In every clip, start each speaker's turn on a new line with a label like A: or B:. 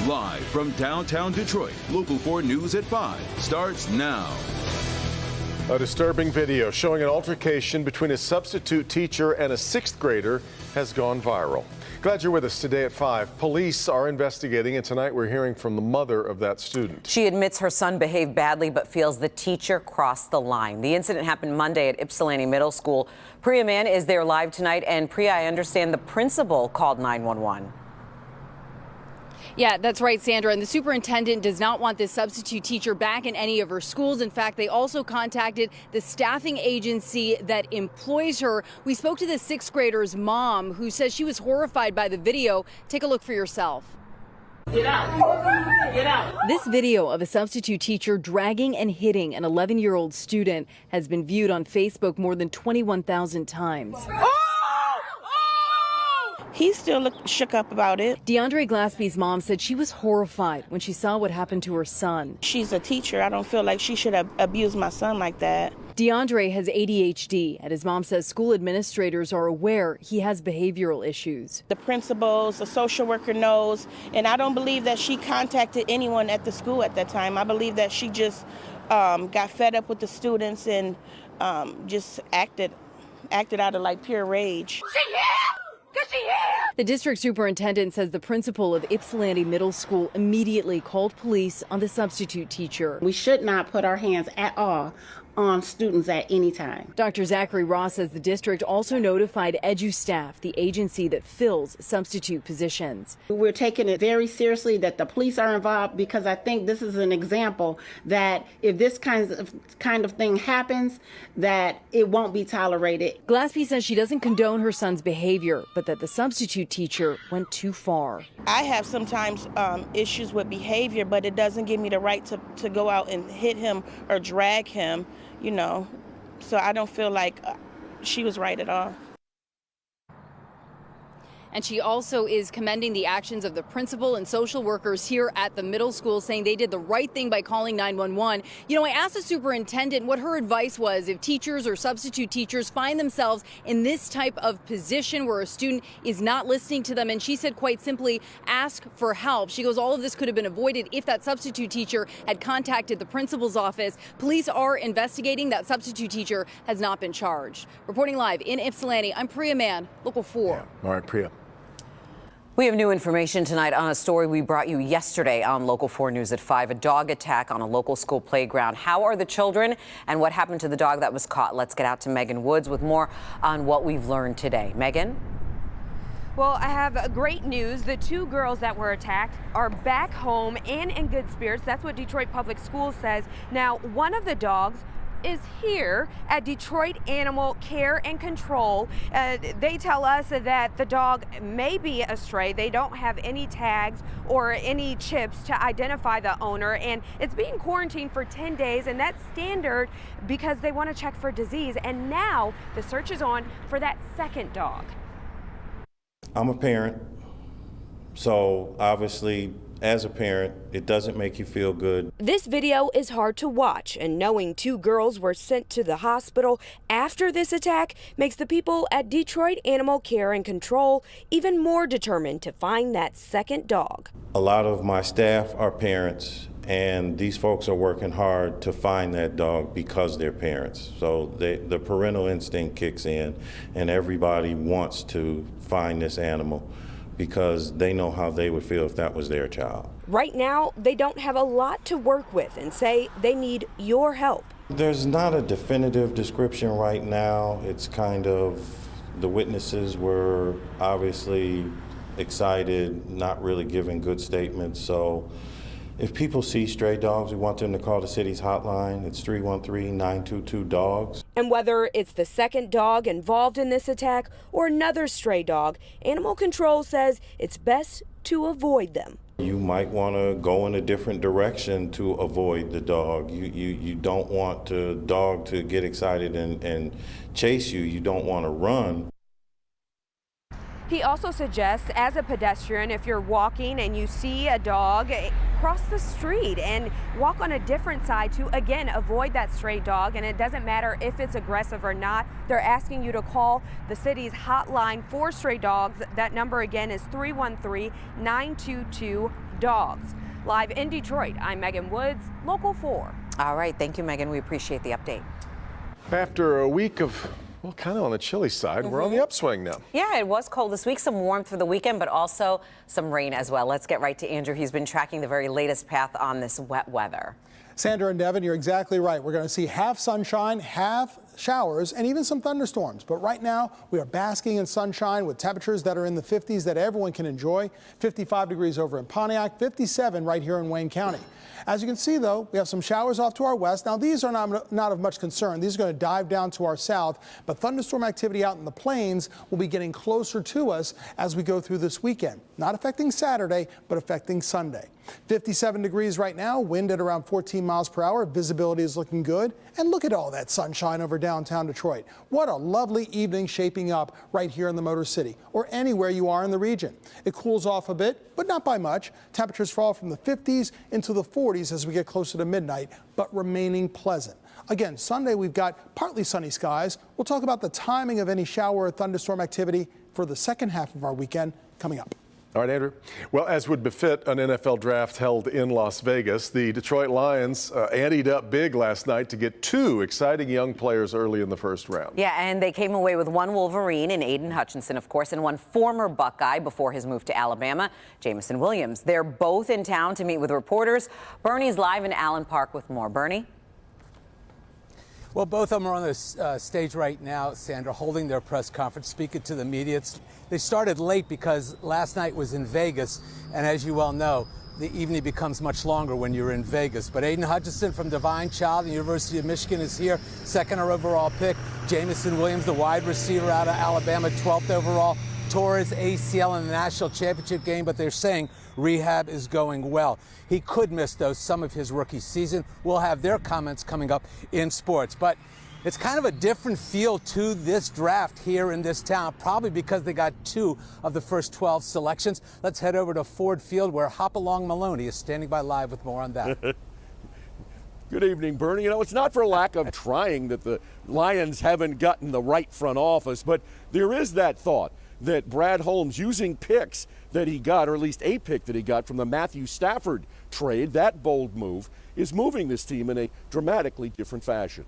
A: Live from downtown Detroit, Local 4 News at 5 starts now.
B: A disturbing video showing an altercation between a substitute teacher and a sixth grader has gone viral. Glad you're with us today at 5. Police are investigating, and tonight we're hearing from the mother of that student.
C: She admits her son behaved badly, but feels the teacher crossed the line. The incident happened Monday at Ypsilanti Middle School. Priya Mann is there live tonight, and Priya, I understand the principal called 911.
D: Yeah, that's right, Sandra. And the superintendent does not want this substitute teacher back in any of her schools. In fact, they also contacted the staffing agency that employs her. We spoke to the sixth grader's mom, who says she was horrified by the video. Take a look for yourself.
E: Get out. Get out.
D: This video of a substitute teacher dragging and hitting an 11-year-old student has been viewed on Facebook more than 21,000 times.
F: He still shook up about it.
D: DeAndre Glaspie's mom said she was horrified when she saw what happened to her son.
F: She's a teacher. I don't feel like she should have abused my son like that.
D: DeAndre has ADHD, and his mom says school administrators are aware he has behavioral issues.
F: The principals, the social worker knows, and I don't believe that she contacted anyone at the school at that time. I believe that she just got fed up with the students and just acted out of like pure rage.
D: The district superintendent says the principal of Ypsilanti Middle School immediately called police on the substitute teacher.
G: We should not put our hands at all on students at any time.
D: Dr. Zachary Ross says the district also notified EduStaff, the agency that fills substitute positions.
G: We're taking it very seriously that the police are involved, because I think this is an example that if this kind of thing happens, that it won't be tolerated.
D: Glaspie says she doesn't condone her son's behavior, but that the substitute teacher went too far.
F: I have sometimes issues with behavior, but it doesn't give me the right to go out and hit him or drag him, you know. So I don't feel like she was right at all.
D: And she also is commending the actions of the principal and social workers here at the middle school, saying they did the right thing by calling 911. You know, I asked the superintendent what her advice was if teachers or substitute teachers find themselves in this type of position where a student is not listening to them. And she said, quite simply, ask for help. She goes, all of this could have been avoided if that substitute teacher had contacted the principal's office. Police are investigating. That substitute teacher has not been charged. Reporting live in Ypsilanti, I'm Priya Mann, Local 4.
B: Yeah. All right, Priya.
C: We have new information tonight on a story we brought you yesterday on Local 4 News at 5, a dog attack on a local school playground. How are the children and what happened to the dog that was caught? Let's get out to Megan Woods with more on what we've learned today. Megan?
H: Well, I have great news. The two girls that were attacked are back home and in good spirits. That's what Detroit Public Schools says. Now, one of the dogs is here at Detroit Animal Care and Control. They tell us that the dog may be a stray. They don't have any tags or any chips to identify the owner, and it's being quarantined for 10 days, and that's standard because they want to check for disease. And now the search is on for that second dog.
I: I'm a parent, so obviously, as a parent, it doesn't make you feel good.
H: This video is hard to watch, and knowing two girls were sent to the hospital after this attack makes the people at Detroit Animal Care and Control even more determined to find that second dog.
I: A lot of my staff are parents, and these folks are working hard to find that dog because they're parents. So the parental instinct kicks in, and everybody wants to find this animal, because they know how they would feel if that was their child.
H: Right now, they don't have a lot to work with and say they need your help.
I: There's not a definitive description right now. It's kind of, the witnesses were obviously excited, not really giving good statements. So if people see stray dogs, we want them to call the city's hotline. It's 313-922-DOGS.
H: And whether it's the second dog involved in this attack or another stray dog, Animal Control says it's best to avoid them.
I: You might want to go in a different direction to avoid the dog. You don't want the dog to get excited and chase you. You don't want to run.
H: He also suggests, as a pedestrian, if you're walking and you see a dog, cross the street and walk on a different side to, again, avoid that stray dog. And it doesn't matter if it's aggressive or not. They're asking you to call the city's hotline for stray dogs. That number again is 313-922-DOGS. Live in Detroit, I'm Megan Woods, Local 4.
C: All right, thank you, Megan. We appreciate the update.
B: After a week of, well, kind of on the chilly side, we're on the upswing now.
C: Yeah, it was cold this week. Some warmth for the weekend, but also some rain as well. Let's get right to Andrew. He's been tracking the very latest path on this wet weather.
J: Sandra and Devin, you're exactly right. We're going to see half sunshine, half showers, and even some thunderstorms. But right now, we are basking in sunshine with temperatures that are in the 50s that everyone can enjoy. 55 degrees over in Pontiac, 57 right here in Wayne County. As you can see, though, we have some showers off to our west. Now, these are not of much concern. These are going to dive down to our south, but thunderstorm activity out in the plains will be getting closer to us as we go through this weekend. Not affecting Saturday, but affecting Sunday. 57 degrees right now, wind at around 14 miles per hour. Visibility is looking good. And look at all that sunshine over downtown Detroit. What a lovely evening shaping up right here in the Motor City, or anywhere you are in the region. It cools off a bit, but not by much. Temperatures fall from the 50s into the 40s as we get closer to midnight, but remaining pleasant. Again, Sunday we've got partly sunny skies. We'll talk about the timing of any shower or thunderstorm activity for the second half of our weekend coming up.
B: All right, Andrew. Well, as would befit an NFL draft held in Las Vegas, the Detroit Lions anteed up big last night to get two exciting young players early in the first round.
C: Yeah, and they came away with one Wolverine in Aiden Hutchinson, of course, and one former Buckeye before his move to Alabama, Jameson Williams. They're both in town to meet with reporters. Bernie's live in Allen Park with more. Bernie?
K: Well, both of them are on the stage right now, Sandra, holding their press conference, speaking to the media. They started late because last night was in Vegas, and as you well know, the evening becomes much longer when you're in Vegas. But Aiden Hutchinson from Divine Child, the University of Michigan, is here, second overall pick. Jameson Williams, the wide receiver out of Alabama, 12th overall. Tore his ACL in the national championship game, but they're saying rehab is going well. He could miss, though, some of his rookie season. We'll have their comments coming up in sports. But it's kind of a different feel to this draft here in this town, probably because they got two of the first 12 selections. Let's head over to Ford Field, where Hopalong Maloney is standing by live with more on that.
L: Good evening, Bernie. You know, it's not for lack of trying that the Lions haven't gotten the right front office, but there is that thought that Brad Holmes, using picks that he got, or at least a pick that he got from the Matthew Stafford trade, that bold move, is moving this team in a dramatically different fashion.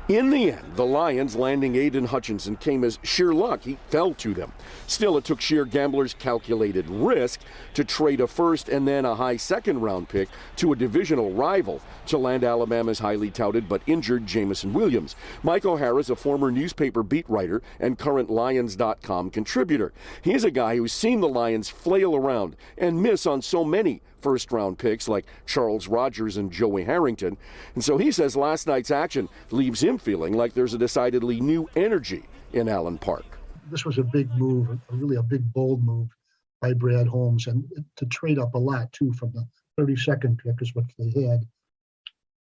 L: In the end, the Lions landing Aiden Hutchinson came as sheer luck. He fell to them. Still, it took sheer gamblers' calculated risk to trade a first and then a high second-round pick to a divisional rival to land Alabama's highly touted but injured Jameson Williams. Mike O'Hara is a former newspaper beat writer and current Lions.com contributor. He's a guy who's seen the Lions flail around and miss on so many first-round picks like Charles Rogers and Joey Harrington. And so he says last night's action leaves him feeling like there's a decidedly new energy in Allen Park.
M: This was a big move, really a big, bold move by Brad Holmes, and to trade up a lot, too, from the 32nd pick is what they had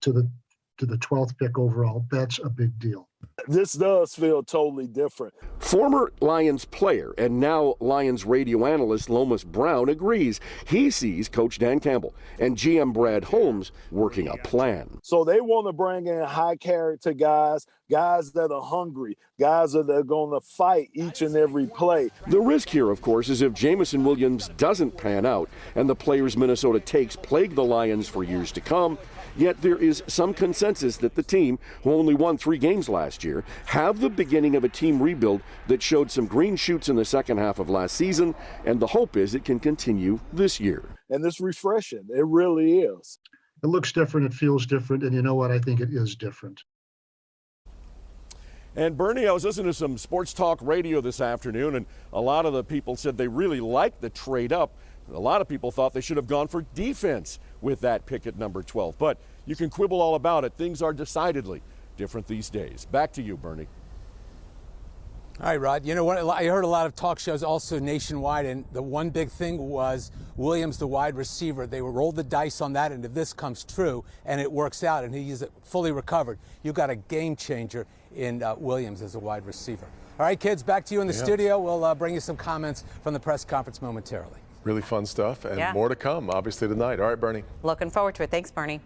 M: to the 12th pick overall. That's a big deal.
N: This does feel totally different.
L: Former Lions player and now Lions radio analyst Lomas Brown agrees. He sees Coach Dan Campbell and GM Brad Holmes working a plan.
N: So they want to bring in high character guys that are hungry, guys that are going to fight each and every play.
L: The risk here, of course, is if Jameson Williams doesn't pan out and the players Minnesota takes plague the Lions for years to come. Yet there is some consensus that the team, who only won 3 games last year, have the beginning of a team rebuild that showed some green shoots in the second half of last season, and the hope is it can continue this year.
N: And it's refreshing. It really is.
M: It looks different, it feels different, and you know what? I think it is different.
L: And Bernie, I was listening to some sports talk radio this afternoon, and a lot of the people said they really liked the trade up. A lot of people thought they should have gone for defense with that pick at number 12. But you can quibble all about it. Things are decidedly different these days. Back to you, Bernie.
K: All right, Rod. You know what? I heard a lot of talk shows also nationwide, and the one big thing was Williams, the wide receiver. They rolled the dice on that, and if this comes true and it works out and he's fully recovered, you've got a game changer in Williams as a wide receiver. All right, kids, back to you in the studio. We'll bring you some comments from the press conference momentarily.
B: Really fun stuff, and more to come, obviously, tonight. All right, Bernie.
C: Looking forward to it. Thanks, Bernie.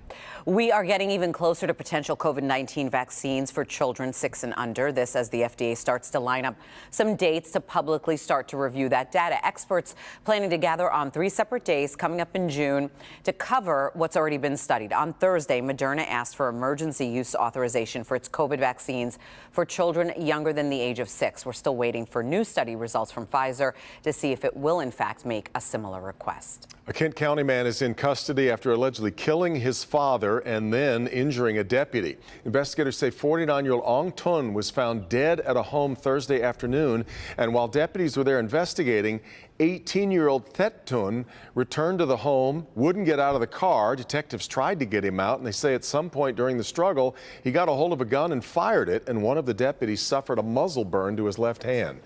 C: We are getting even closer to potential COVID-19 vaccines for children 6 and under. This as the FDA starts to line up some dates to publicly start to review that data. Experts planning to gather on 3 separate days coming up in June to cover what's already been studied. On Thursday, Moderna asked for emergency use authorization for its COVID vaccines for children younger than the age of 6. We're still waiting for new study results from Pfizer to see if it will, in fact, make a similar request.
B: A Kent County man is in custody after allegedly killing his father and then injuring a deputy. Investigators say 49-year-old Ong Tun was found dead at a home Thursday afternoon, and while deputies were there investigating, 18-year-old Thet Tun returned to the home, wouldn't get out of the car. Detectives tried to get him out, and they say at some point during the struggle, he got a hold of a gun and fired it, and one of the deputies suffered a muzzle burn to his left hand.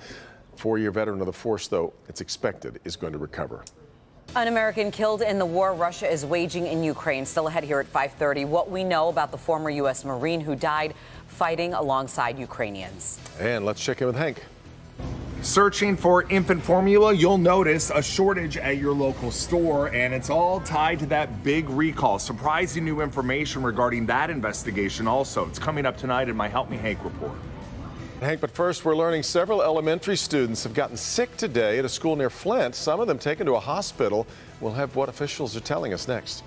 B: 4-year veteran of the force, though, it's expected is going to recover.
C: An American killed in the war Russia is waging in Ukraine. Still ahead here at 5:30. What we know about the former U.S. Marine who died fighting alongside Ukrainians.
B: And let's check in with Hank.
O: Searching for infant formula, you'll notice a shortage at your local store, and it's all tied to that big recall. Surprising new information regarding that investigation also. It's coming up tonight in my Help Me Hank report.
B: Hank, but first we're learning several elementary students have gotten sick today at a school near Flint. Some of them taken to a hospital. We'll have what officials are telling us next.